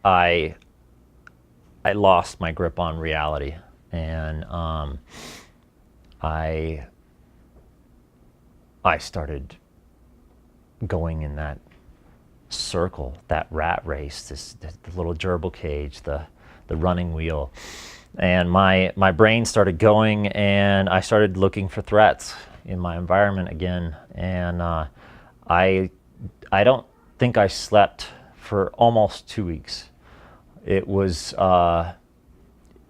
I I lost my grip on reality, and I I started going in that circle, that rat race, the little gerbil cage, the running wheel, and my brain started going, and I started looking for threats in my environment again, and I I don't think I slept for almost 2 weeks. It was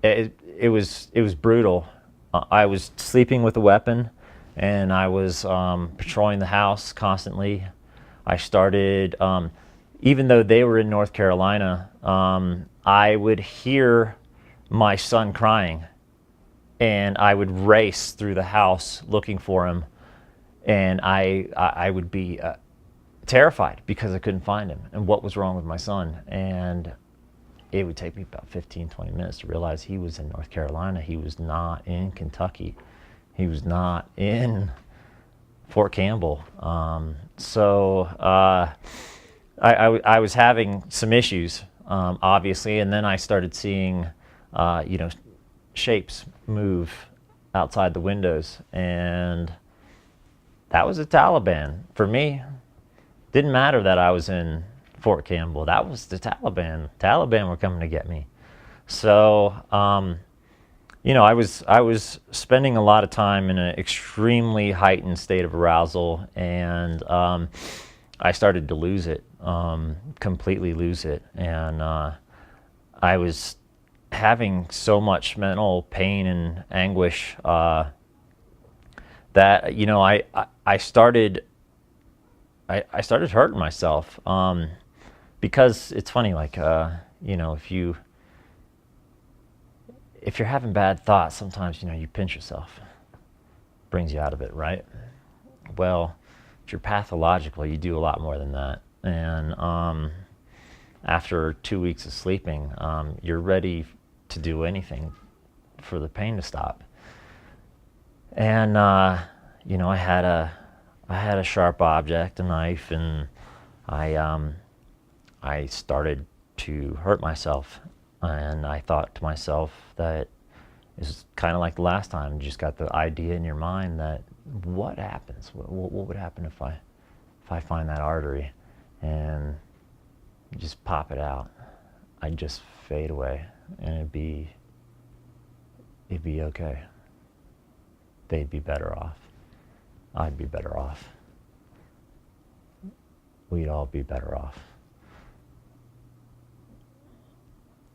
it was brutal. I was sleeping with a weapon, and I was patrolling the house constantly. I started, even though they were in North Carolina, I would hear my son crying, and I would race through the house looking for him, and I would be terrified because I couldn't find him and what was wrong with my son. And it would take me about 15, 20 minutes to realize he was in North Carolina. He was not in Kentucky. He was not in Fort Campbell. I was having some issues, obviously, and then I started seeing, shapes move outside the windows, and that was the Taliban for me. Didn't matter that I was in Fort Campbell. That was the Taliban. Taliban were coming to get me. So, I was spending a lot of time in an extremely heightened state of arousal, and I started to lose it, completely lose it, and I was having so much mental pain and anguish that I started hurting myself, because it's funny, like if you're having bad thoughts, sometimes you pinch yourself, brings you out of it, right? Well, if you're pathological, you do a lot more than that, and after 2 weeks of sleeping, you're ready to do anything for the pain to stop. And I had a sharp object, a knife, and I started to hurt myself. And I thought to myself that it's kind of like the last time. You just got the idea in your mind that what happens? What would happen if I find that artery and just pop it out? I'd just fade away, and it'd be okay. They'd be better off. I'd be better off. We'd all be better off.